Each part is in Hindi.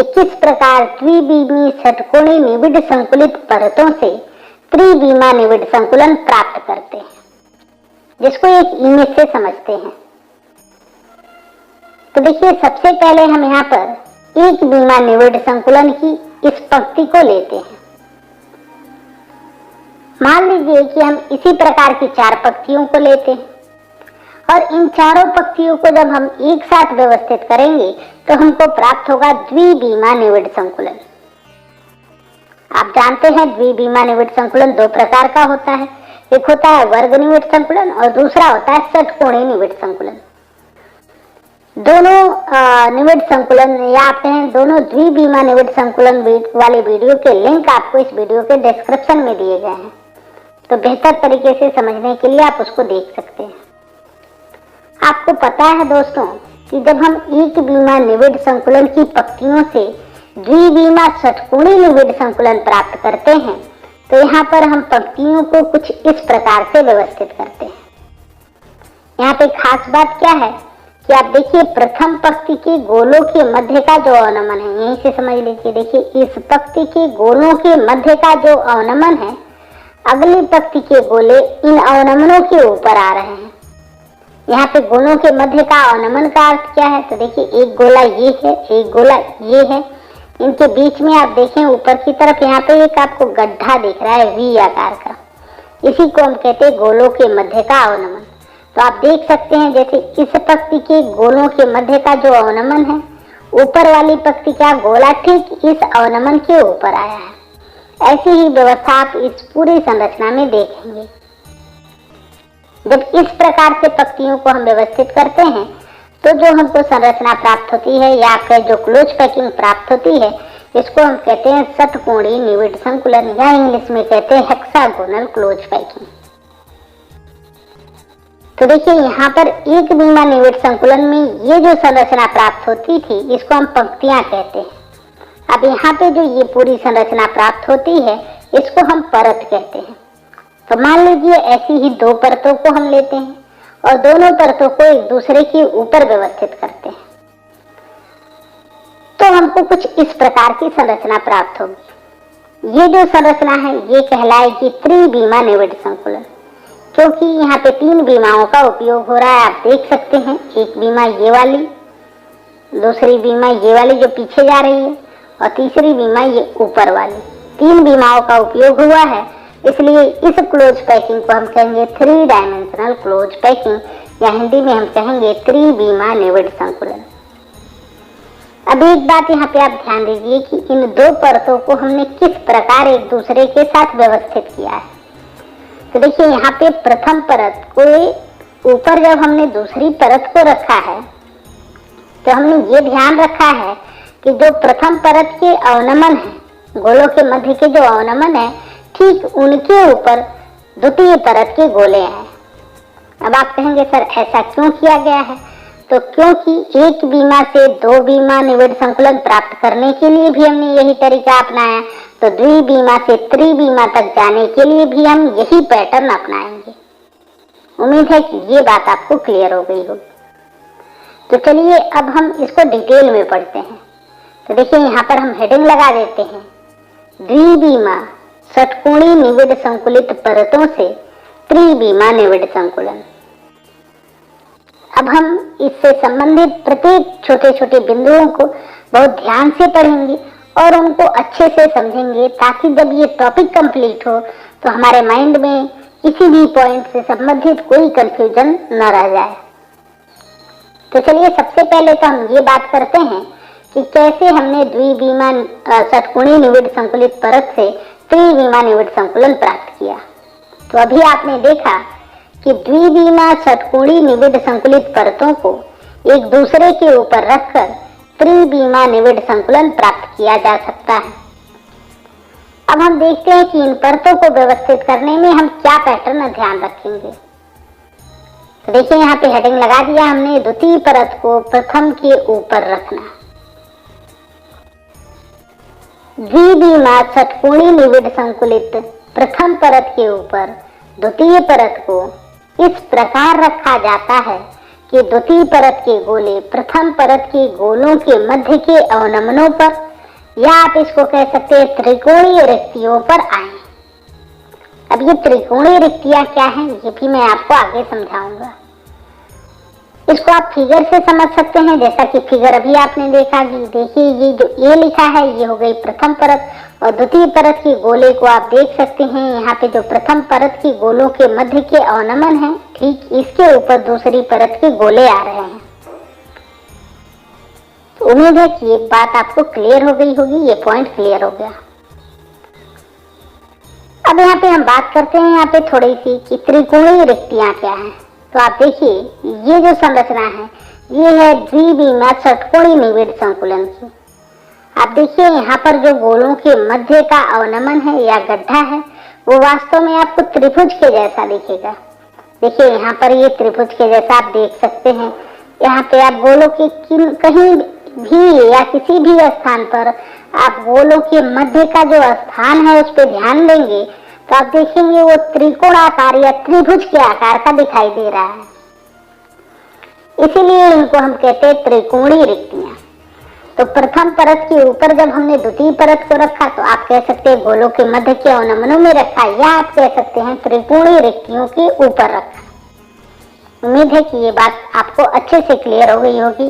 कि किस प्रकार त्रिविमी षटकोणी निविड संकुलित परतों से त्रिविमा निविड संकुलन प्राप्त करते हैं, जिसको एक इमेज से समझते हैं। तो देखिए, सबसे पहले हम यहाँ पर एक विमा निविड संकुलन की इस पंक्ति को लेते हैं। मान लीजिए कि हम इसी प्रकार की 4 पंक्तियों को लेते हैं और इन चारों पंक्तियों को जब हम एक साथ व्यवस्थित करेंगे तो हमको प्राप्त होगा द्विविमा निविड संकुलन। आप जानते हैं द्विविमा निविड संकुलन 2 प्रकार का होता है, एक होता है वर्ग निविड संकुलन और दूसरा होता है षटकोणीय निविड संकुलन। दोनों निविड संकुलन या आप कहें दोनों द्विविमा निविड संकुलन वाले वीडियो के लिंक आपको इस वीडियो के डिस्क्रिप्शन में दिए गए हैं, तो बेहतर तरीके से समझने के लिए आप उसको देख सकते हैं। आपको पता है दोस्तों कि जब हम एक विमा निविड संकुलन की पंक्तियों से द्विविमा षटकोणीय निविड संकुलन प्राप्त करते हैं तो यहाँ पर हम पंक्तियों को कुछ इस प्रकार से व्यवस्थित करते हैं। यहाँ पे खास बात क्या है कि आप देखिए, प्रथम पंक्ति के गोलों के मध्य का जो अवनमन है, यहीं से समझ लीजिए। देखिए, इस पंक्ति के गोलों के मध्य का जो अवनमन है, अगली पंक्ति के गोले इन अवनमनों के ऊपर आ रहे हैं। यहाँ पे गोलों के मध्य का अवनमन का अर्थ क्या है? तो देखिए, एक गोला ये है, एक गोला ये है, इनके बीच में आप देखें ऊपर की तरफ यहाँ पे एक आपको गड्ढा दिख रहा है वी आकार का, इसी को हम कहते हैं गोलों के मध्य का अवनमन। तो आप देख सकते हैं जैसे इस पंक्ति के गोलों के मध्य का जो अवनमन है, ऊपर वाली पंक्ति का गोला ठीक इस अवनमन के ऊपर आया है। ऐसी ही व्यवस्था आप इस पूरी संरचना में देखेंगे। जब इस प्रकार से पंक्तियों को हम व्यवस्थित करते हैं तो जो हमको संरचना प्राप्त होती है या आपका जो क्लोज पैकिंग प्राप्त होती है, इसको हम कहते हैं षटकोणीय निविड संकुलन या इंग्लिश में कहते हैं हेक्सागोनल क्लोज पैकिंग। तो देखिए, यहाँ पर एक विमा निविड संकुलन में ये जो संरचना प्राप्त होती थी, इसको हम पंक्तियां कहते हैं। अब यहाँ पे जो ये पूरी संरचना प्राप्त होती है, इसको हम परत कहते हैं। तो मान लीजिए ऐसी ही 2 परतों को हम लेते हैं और दोनों परतों को एक दूसरे के ऊपर व्यवस्थित करते हैं, तो हमको कुछ इस प्रकार की संरचना प्राप्त होगी। ये जो संरचना है, ये कहलाएगी त्रिविमा निविड संकुलन, क्योंकि यहाँ पे 3 विमाओं का उपयोग हो रहा है। आप देख सकते हैं, एक विमा ये वाली, दूसरी विमा ये वाली जो पीछे जा रही है और तीसरी विमा ये ऊपर वाली। 3 विमाओं का उपयोग हुआ है, इसलिए इस क्लोज पैकिंग को हम कहेंगे 3 डायमेंशनल क्लोज पैकिंग या हिंदी में हम कहेंगे त्रिविमा निविड संकुलन। अब एक बात यहाँ पे आप ध्यान दीजिए कि इन 2 परतों को हमने किस प्रकार एक दूसरे के साथ व्यवस्थित किया है। तो देखिए, यहाँ पे प्रथम परत को ऊपर जब हमने दूसरी परत को रखा है तो हमने ये ध्यान रखा है कि जो प्रथम परत के अवनमन है, गोलों के मध्य के जो अवनमन है, ठीक उनके ऊपर द्वितीय परत के गोले हैं। अब आप कहेंगे सर ऐसा क्यों किया गया है? तो क्योंकि एक विमा से 2 विमा निविड संकुलन प्राप्त करने के लिए भी हमने यही तरीका अपनाया, तो द्विविमा से त्रिविमा तक जाने के लिए भी हम यही पैटर्न अपनाएंगे। उम्मीद है कि ये बात आपको क्लियर हो गई होगी। तो चलिए अब हम इसको डिटेल में पढ़ते हैं। तो देखिए, यहाँ पर हम हेडिंग लगा देते हैं, द्विविमा षटकोणीय निविड संकुलित परतों से त्रिविमा निविड संकुलन। अब हम इससे संबंधित प्रत्येक छोटे छोटे बिंदुओं को बहुत ध्यान से पढ़ेंगे और उनको अच्छे से समझेंगे, ताकि जब ये टॉपिक कंप्लीट हो तो हमारे माइंड में किसी भी पॉइंट से संबंधित कोई कंफ्यूजन न रह जाए। तो चलिए, सबसे पहले तो हम ये बात करते हैं कि कैसे हमने द्विविमा षटकोणीय निविड संकुलित परत से त्रिविमा निविड संकुलन प्राप्त किया। तो अभी आपने देखा कि द्विविमा षटकोणीय निविड संकुलित परतों को एक दूसरे के ऊपर रखकर त्रिविमा निविड संकुलन प्राप्त किया जा सकता है। अब हम देखते हैं कि इन परतों को व्यवस्थित करने में हम क्या पैटर्न ध्यान रखेंगे। तो देखिए, यहाँ पे हेडिंग लगा दिया हमने, द्वितीय परत को प्रथम के ऊपर रखना। द्विविमा षटकोणीय निविड संकुलित प्रथम परत के ऊपर द्वितीय परत को इस प्रकार रखा जाता है कि द्वितीय परत के गोले प्रथम परत के गोलों के मध्य के अवनमनों पर या आप इसको कह सकते हैं त्रिकोणीय रिक्तियों पर आए। अब ये त्रिकोणीय रिक्तियां क्या हैं ये भी मैं आपको आगे समझाऊंगा। इसको आप फिगर से समझ सकते हैं, जैसा कि फिगर अभी आपने देखा कि देखिए ये जो ए लिखा है ये हो गई प्रथम परत, और द्वितीय परत की गोले को आप देख सकते हैं। यहाँ पे जो प्रथम परत की गोलों के मध्य के अवनमन है, ठीक इसके ऊपर दूसरी परत के गोले आ रहे हैं। तो उम्मीद है कि ये बात आपको क्लियर हो गई होगी, ये पॉइंट क्लियर हो गया। अब यहाँ पे हम बात करते हैं यहाँ पे थोड़ी सी कि त्रिकोणीय रिक्तियां क्या है। तो आप देखिए ये जो संरचना है ये है द्विविमा षटकोणीय निविड़ संकुलन की। आप देखिए यहाँ पर जो गोलों के मध्य का अवनमन है या गड्ढा है वो वास्तव में आपको त्रिभुज के जैसा दिखेगा। देखिए यहाँ पर ये त्रिभुज के जैसा आप देख सकते हैं। यहाँ पे आप गोलों के कहीं भी या किसी भी स्थान पर आप गोलों के मध्य का जो स्थान है उस पर ध्यान देंगे तो आप देखेंगे वो त्रिकोणाकार या त्रिभुज के आकार का दिखाई दे रहा है। इसीलिए इनको हम कहते हैं त्रिकोणीय रिक्तियां। तो प्रथम परत के ऊपर जब हमने द्वितीय परत को रखा तो आप कह सकते हैं गोलों के मध्य के अवनमनों में रखा, या आप कह सकते हैं त्रिकोणीय रिक्तियों के ऊपर रखा। उम्मीद है कि ये बात आपको अच्छे से क्लियर हो गई होगी।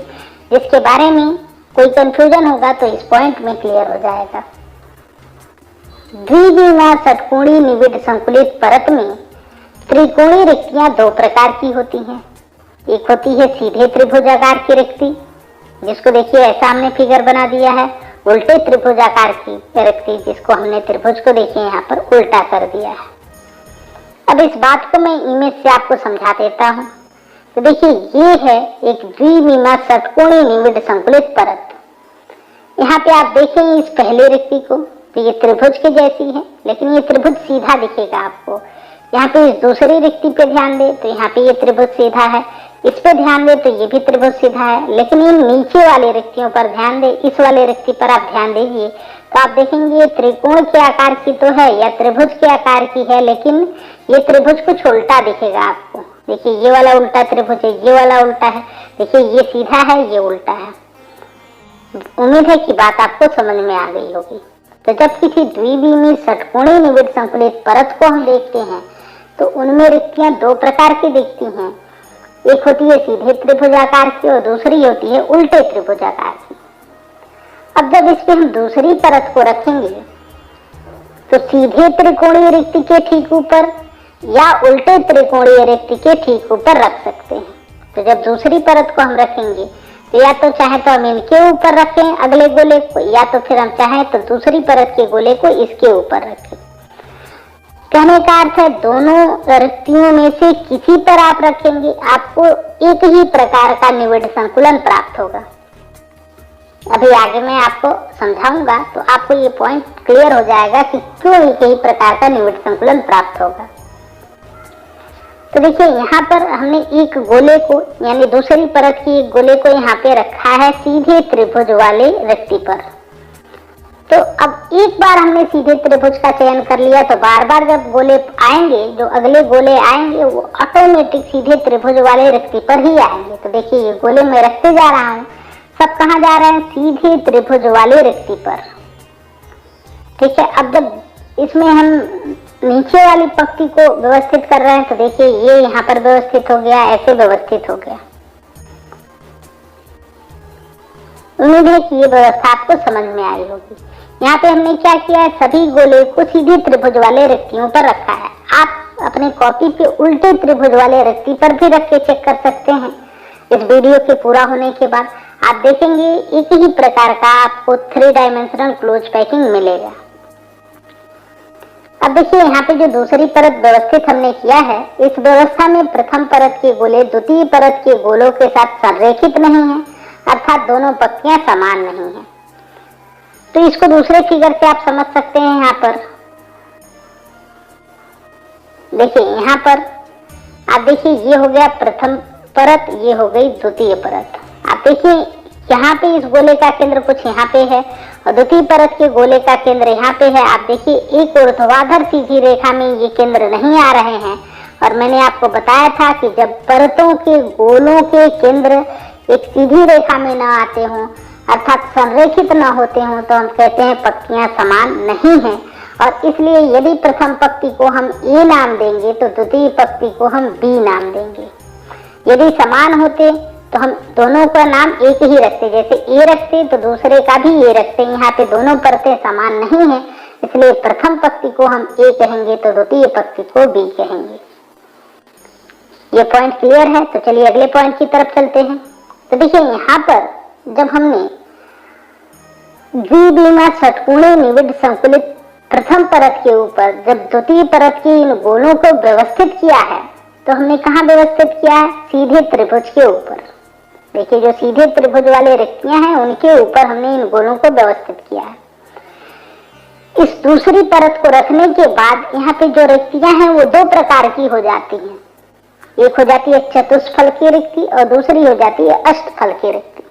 जिसके बारे में कोई कंफ्यूजन होगा तो इस पॉइंट में क्लियर हो जाएगा। द्विविमा षटकोणीय निविड़ संकुलित परत में त्रिकोणीय रिक्तियां दो प्रकार की होती हैं। एक होती है सीधे त्रिभुजाकार की रिक्ति, जिसको देखिए ऐसा हमने फिगर बना दिया है। उल्टे त्रिभुजाकार की रिक्ति, जिसको हमने त्रिभुज को देखिए यहाँ पर उल्टा कर दिया है। अब इस बात को मैं इमेज से आपको समझा देता हूँ। तो देखिए ये है एक द्विविमा षटकोणीय निविड़ संकुलित परत। यहाँ पे आप देखेंगे इस पहले रिक्ति को तो ये त्रिभुज के जैसी है, लेकिन ये त्रिभुज सीधा दिखेगा आपको। यहाँ पे इस दूसरी रिक्ति पे ध्यान दे तो यहाँ पे ये त्रिभुज सीधा है, इस पे ध्यान दे तो ये भी त्रिभुज सीधा है। लेकिन इन नीचे वाली रिक्तियों पर ध्यान दे, इस वाले रिक्ति पर आप ध्यान दीजिए तो आप देखेंगे ये त्रिकोण के आकार की तो है या त्रिभुज के आकार की है, लेकिन ये त्रिभुज कुछ उल्टा दिखेगा आपको। देखिए ये वाला उल्टा त्रिभुज है, ये वाला उल्टा है। देखिए ये सीधा है, ये उल्टा है। उम्मीद है कि बात आपको समझ में आ गई होगी। तो जब किसी द्विविमी षटकोणीय निविड़ संकुलित परत को हम देखते हैं तो उनमें रिक्तियां दो प्रकार की दिखती हैं। एक होती है सीधे त्रिभुजाकार की और दूसरी होती है उल्टे त्रिभुजाकार की। अब जब इस पे हम दूसरी परत को रखेंगे तो सीधे त्रिकोणीय रिक्ति के ठीक ऊपर या उल्टे त्रिकोणीय रिक्ति के ठीक ऊपर रख सकते हैं। तो जब दूसरी परत को हम रखेंगे तो या तो चाहे तो हम इनके ऊपर रखें अगले गोले को, या तो फिर हम चाहे तो दूसरी परत के गोले को इसके ऊपर रखें। कहने का अर्थ है दोनों रिक्तियों में से किसी पर आप रखेंगे आपको एक ही प्रकार का निविड़ संकुलन प्राप्त होगा। अभी आगे मैं आपको समझाऊंगा तो आपको ये पॉइंट क्लियर हो जाएगा कि क्यों एक ही प्रकार का निविड़ संकुलन प्राप्त होगा। तो देखिए यहाँ पर हमने एक गोले को यानी दूसरी परत की एक गोले को यहाँ पे रखा है सीधे त्रिभुज वाले रिक्ति पर। तो अब एक बार हमने सीधे त्रिभुज का चयन कर लिया तो बार बार जब गोले आएंगे, जो अगले गोले आएंगे वो ऑटोमेटिक सीधे त्रिभुज वाले रिक्ति पर ही आएंगे। तो देखिए ये गोले मैं रखते जा रहा हूँ, सब कहाँ जा रहे हैं? सीधे त्रिभुज वाले रिक्ति पर। ठीक है, अब जब इसमें हम नीचे वाली पंक्ति को व्यवस्थित कर रहे हैं तो देखिए ये यहाँ पर व्यवस्थित हो गया, ऐसे व्यवस्थित हो गया। उम्मीद है कि ये व्यवस्था आपको समझ में आई होगी। यहाँ पे हमने क्या किया है, सभी गोले को सीधे त्रिभुज वाले रिक्तियों पर रखा है। आप अपने कॉपी पे उल्टे त्रिभुज वाले रिक्ति पर भी रख के चेक कर सकते हैं। इस वीडियो के पूरा होने के बाद आप देखेंगे एक ही प्रकार का आपको 3 डायमेंशनल क्लोज पैकिंग मिलेगा। अब देखिए यहाँ पे जो दूसरी परत व्यवस्थित हमने किया है, इस व्यवस्था में प्रथम परत के गोले द्वितीय परत के गोलों के साथ संरेखित नहीं है, अर्थात दोनों पंक्तियां समान नहीं है। तो इसको दूसरे फिगर से आप समझ सकते हैं। यहाँ पर देखिए, यहाँ पर आप देखिए ये हो गया प्रथम परत, ये हो गई द्वितीय परत। आप देखिए यहाँ पे इस गोले का केंद्र कुछ यहाँ पे है और द्वितीय परत के गोले का केंद्र यहाँ पे है। आप देखिए एक ऊर्ध्वाधर सीधी रेखा में ये केंद्र नहीं आ रहे हैं। और मैंने आपको बताया था कि जब परतों के गोलों के केंद्र एक सीधी रेखा में न आते हों, अर्थात संरेखित न होते हों तो हम कहते हैं पंक्तियां समान नहीं हैं। और इसलिए यदि प्रथम पंक्ति को हम ए नाम देंगे तो द्वितीय पंक्ति को हम बी नाम देंगे। यदि समान होते तो हम दोनों का नाम एक ही रखते, जैसे ए रखते तो दूसरे का भी ए रखते। यहाँ पे दोनों परतें समान नहीं है, इसलिए प्रथम पंक्ति को हम ए कहेंगे तो द्वितीय पंक्ति को बी कहेंगे। ये पॉइंट क्लियर है? तो चलिए अगले पॉइंट की तरफ चलते हैं। तो देखिए यहाँ पर जब हमने द्विविमा षटकोणीय निविड संकुलित प्रथम परत के ऊपर जब द्वितीय परत के इन गोलों को व्यवस्थित किया है तो हमने कहाँ व्यवस्थित किया है? सीधे त्रिभुज के ऊपर। देखिए जो सीधे त्रिभुज वाले रिक्तियां हैं उनके ऊपर हमने इन गोलों को व्यवस्थित किया है। इस दूसरी परत को रखने के बाद यहाँ पे जो रिक्तियां हैं वो दो प्रकार की हो जाती हैं। एक हो जाती है चतुष्फल की रिक्ति और दूसरी हो जाती है अष्टफल की रिक्ति।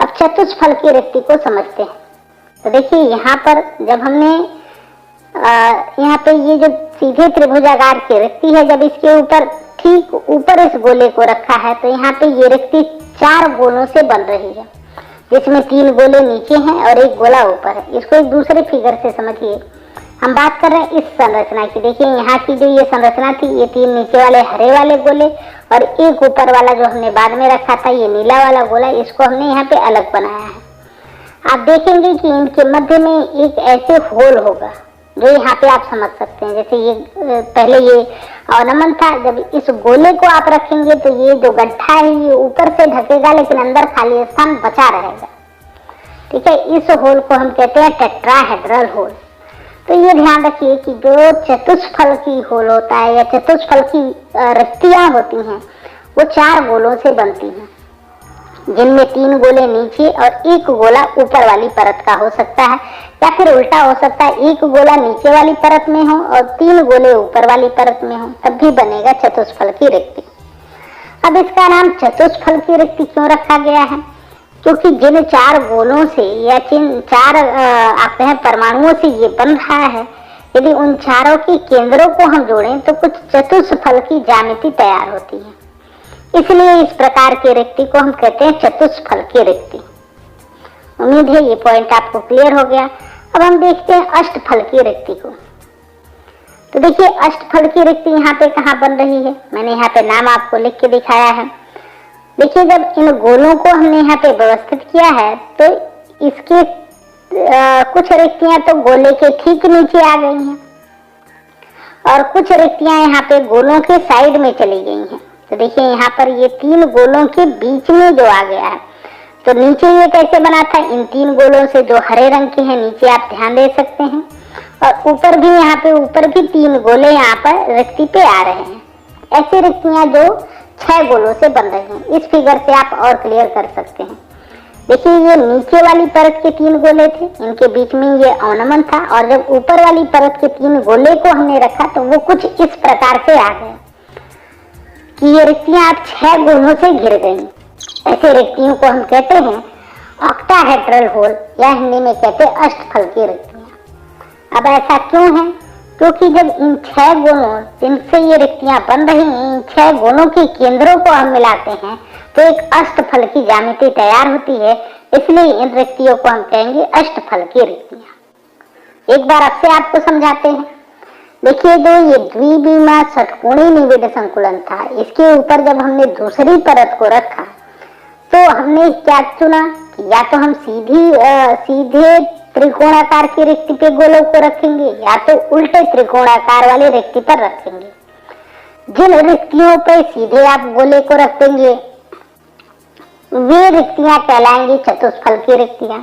अब चतुष्फल की रिक्ति को समझते हैं। तो देखिए यहाँ पर जब हमने यहाँ पे ये जो सीधे त्रिभुजाकार की रिक्ति है, जब इसके ऊपर ठीक ऊपर इस गोले को रखा है तो यहाँ पे ये रिक्ति 4 गोलों से बन रही है, जिसमें 3 गोले नीचे हैं और 1 गोला ऊपर है। इसको एक दूसरे फिगर से समझिए। हम बात कर रहे हैं इस संरचना की। देखिए यहाँ की जो ये संरचना थी, ये 3 नीचे वाले हरे वाले गोले और 1 ऊपर वाला जो हमने बाद में रखा था ये नीला वाला गोला, इसको हमने यहाँ पे अलग बनाया है। आप देखेंगे कि इनके मध्य में एक ऐसे होल होगा जो यहाँ पे आप समझ सकते हैं। जैसे ये पहले ये अवनमन था, जब इस गोले को आप रखेंगे तो ये जो गड्ढा है ये ऊपर से ढकेगा लेकिन अंदर खाली स्थान बचा रहेगा। ठीक है, इस होल को हम कहते हैं टेट्राहेड्रल होल। तो ये ध्यान रखिए कि जो चतुष्फल की होल होता है या चतुष्फल की रिक्तियां होती हैं वो 4 गोलों से बनती हैं, जिनमें 3 गोले नीचे और 1 गोला ऊपर वाली परत का हो सकता है, या फिर उल्टा हो सकता है 1 गोला नीचे वाली परत में हो और 3 गोले ऊपर वाली परत में हो, तब भी बनेगा चतुष्फल की रिक्ति। अब इसका नाम चतुष्फल की रिक्ति क्यों रखा गया है? क्योंकि जिन 4 गोलों से या जिन 4 आप कहें परमाणुओं से ये बन रहा है, यदि उन चारों के केंद्रों को हम जोड़ें तो कुछ चतुष्फल की ज्यामिति तैयार होती है। इसलिए इस प्रकार की रिक्ति को हम कहते हैं चतुष्फल की रिक्ति। उम्मीद है ये पॉइंट आपको क्लियर हो गया। अब हम देखते हैं अष्टफल की रिक्ति को। तो देखिए अष्टफल की रिक्ति यहाँ पे कहाँ बन रही है, मैंने यहाँ पे नाम आपको लिख के दिखाया है। देखिए जब इन गोलों को हमने यहाँ पे व्यवस्थित किया है तो इसके कुछ रिक्तियां तो गोले के ठीक नीचे आ गई हैं और कुछ रिक्तियां यहाँ पे गोलों के साइड में चली गई हैं। तो देखिए यहाँ पर ये 3 गोलों के बीच में जो आ गया है, तो नीचे ये कैसे बना था? इन 3 गोलों से जो हरे रंग के हैं नीचे आप ध्यान दे सकते हैं, और ऊपर भी यहाँ पे ऊपर भी 3 गोले यहाँ पर रिक्ति पे आ रहे हैं। ऐसी रिक्तियां जो 6 गोलों से बन रही हैं। इस फिगर से आप और क्लियर कर सकते हैं। देखिए ये नीचे वाली परत के 3 गोले थे, इनके बीच में ये अवनमन था, और जब ऊपर वाली परत के 3 गोले को हमने रखा तो वो कुछ इस प्रकार से आ गए कि ये रिक्तियां आप 6 गोलों से घिर गई। ऐसे रिक्तियों को हम कहते हैं ऑक्टाहेड्रल होल, या हिंदी में कहते हैं अष्टफल की रिक्तियां। अब ऐसा क्यों है? क्योंकि जब इन 6 गोलों जिनसे ये रिक्तियां बन रही हैं, इन 6 गोलों के केंद्रों को हम मिलाते हैं तो एक अष्टफल की ज्यामिति तैयार होती है। इसलिए इन रिक्तियों को हम कहेंगे अष्टफल की रिक्तियां। एक बार अब से आपको समझाते हैं। देखिए जो ये द्विविमा षटकोणीय निविड संकुलन था, इसके ऊपर जब हमने दूसरी परत को रखा तो हमने क्या चुना? या तो हम सीधे त्रिकोणाकार की रिक्ति पे गोलों को रखेंगे या तो उल्टे त्रिकोणाकार वाली रिक्ति पर रखेंगे। जिन रिक्तियों पे सीधे आप गोले को रखेंगे वे रिक्तियां कहलाएंगी चतुष्फल की रिक्तियां।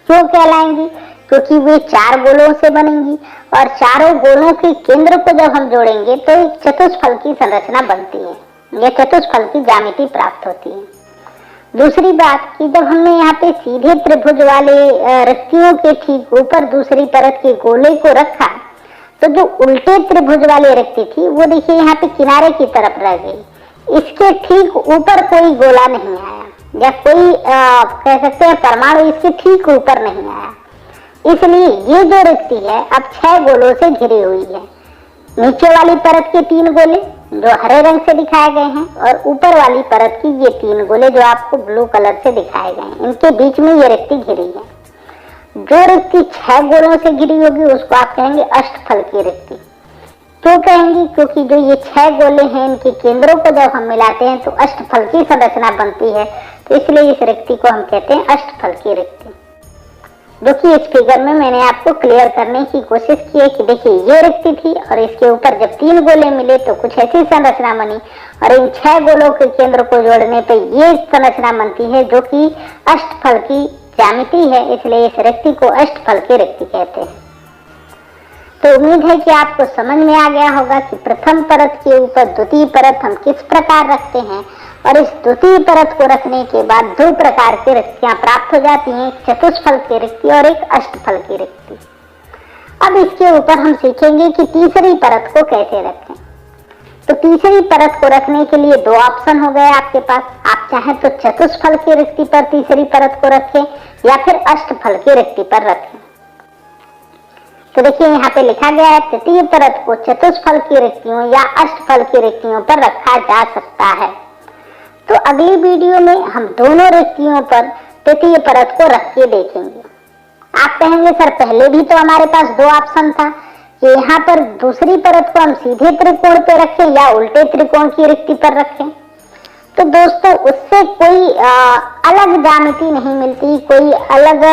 क्यों कहलाएंगी? क्योंकि वे 4 गोलों से बनेंगी और चारों गोलों के केंद्र को जब हम जोड़ेंगे तो एक चतुष्फल की संरचना बनती है, यह चतुष्फल की ज्यामिति प्राप्त होती है। दूसरी बात कि जब हमने यहाँ पे सीधे त्रिभुज वाले रिक्तियों के ठीक ऊपर दूसरी परत के गोले को रखा तो जो उल्टे त्रिभुज वाली रिक्ति थी वो देखिए यहाँ पे किनारे की तरफ रह गई। इसके ठीक ऊपर कोई गोला नहीं आया या कोई कह सकते हैं परमाणु इसके ठीक ऊपर नहीं आया। इसलिए ये जो रिक्ति है अब 6 गोलों से घिरी हुई है। नीचे वाली परत के 3 गोले जो हरे रंग से दिखाए गए हैं, और ऊपर वाली परत की ये 3 गोले जो आपको ब्लू कलर से दिखाए गए हैं, इनके बीच में ये रिक्ति घिरी है। जो रिक्ति 6 गोलों से घिरी होगी उसको आप कहेंगे अष्टफल की रिक्ति। क्यों कहेंगे? क्योंकि जो ये 6 गोले हैं, इनके केंद्रों को जब हम मिलाते हैं तो अष्टफल की संरचना बनती है, तो इसलिए इस रिक्ति को हम कहते हैं अष्टफल की रिक्ति। जो कि इस फिगर में मैंने आपको क्लियर करने की कोशिश की है कि देखिए ये रिक्ति थी और इसके ऊपर जब 3 गोले मिले तो कुछ ऐसी संरचना बनी, और इन 6 गोलों के केंद्र को जोड़ने पे ये संरचना बनती है जो कि अष्टफल की ज्यामिति है, इसलिए इस रिक्ति को अष्टफल की रिक्ति कहते हैं। तो उम्मीद है कि आपको समझ में आ गया होगा कि प्रथम परत के ऊपर द्वितीय परत हम किस प्रकार रखते हैं, और इस द्वितीय परत को रखने के बाद 2 प्रकार की रिक्तियां प्राप्त हो जाती हैं, एक चतुष्फल की रिक्ति और एक अष्टफल की रिक्ति। अब इसके ऊपर हम सीखेंगे कि तीसरी परत को कैसे रखें। तो तीसरी परत को रखने के लिए 2 ऑप्शन हो गए आपके पास। आप चाहें तो चतुष्फल की रिक्ति पर तीसरी परत को रखें या फिर अष्टफल की रिक्ति पर रखें। तो देखिए यहाँ पे लिखा गया है तृतीय परत को चतुष्फल की रिक्तियों या अष्टफल की रिक्तियों पर रखा जा सकता है। तो अगली वीडियो में हम दोनों रिक्तियों पर तृतीय परत को रख के देखेंगे। आप कहेंगे सर पहले भी तो हमारे पास 2 ऑप्शन था कि यहाँ पर दूसरी परत को हम सीधे त्रिकोण पे रखें या उल्टे त्रिकोण की रिक्ति पर रखें। तो दोस्तों उससे कोई अलग ज्यामिति नहीं मिलती, कोई अलग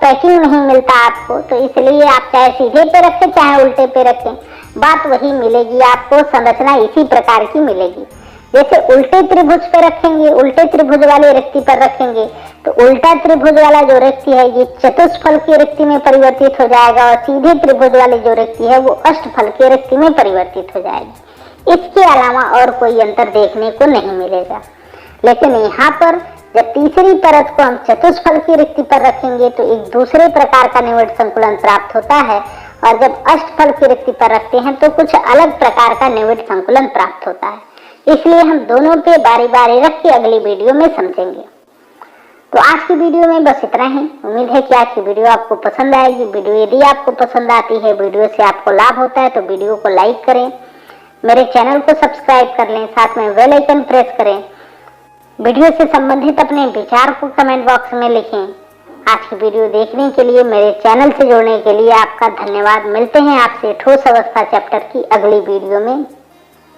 पैकिंग नहीं मिलता आपको। तो इसलिए आप चाहे सीधे पे रखें चाहे उल्टे पे रखें, बात वही मिलेगी आपको, संरचना इसी प्रकार की मिलेगी। जैसे उल्टे त्रिभुज पे रखेंगे, उल्टे त्रिभुज वाली रिक्ति पर रखेंगे तो उल्टा त्रिभुज वाला जो रिक्ति है ये चतुष्फल की रिक्ति में परिवर्तित हो जाएगा, और सीधे त्रिभुज वाली जो रिक्ति है वो अष्टफल की रिक्ति में परिवर्तित हो जाएगी। इसके अलावा और कोई अंतर देखने को नहीं मिलेगा। लेकिन यहाँ पर जब तीसरी परत को हम चतुष्फल की रिक्ति पर रखेंगे तो एक दूसरे प्रकार का निविड़ संकुलन प्राप्त होता है, और जब अष्टफल की रिक्ति पर रखते हैं तो कुछ अलग प्रकार का निविड़ संकुलन प्राप्त होता है। इसलिए हम दोनों पे बारी बारी रख के अगली वीडियो में समझेंगे। तो आज की वीडियो में बस इतना ही। उम्मीद है कि आज की वीडियो आपको पसंद आएगी। वीडियो यदि आपको पसंद आती है, वीडियो से आपको लाभ होता है तो वीडियो को लाइक करें, मेरे चैनल को सब्सक्राइब कर लें, साथ में बेल आइकन प्रेस करें। वीडियो से संबंधित अपने विचार को कमेंट बॉक्स में लिखें। आज की वीडियो देखने के लिए, मेरे चैनल से जुड़ने के लिए आपका धन्यवाद। मिलते हैं आपसे ठोस अवस्था चैप्टर की अगली वीडियो में।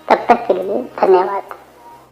तब तक के लिए धन्यवाद।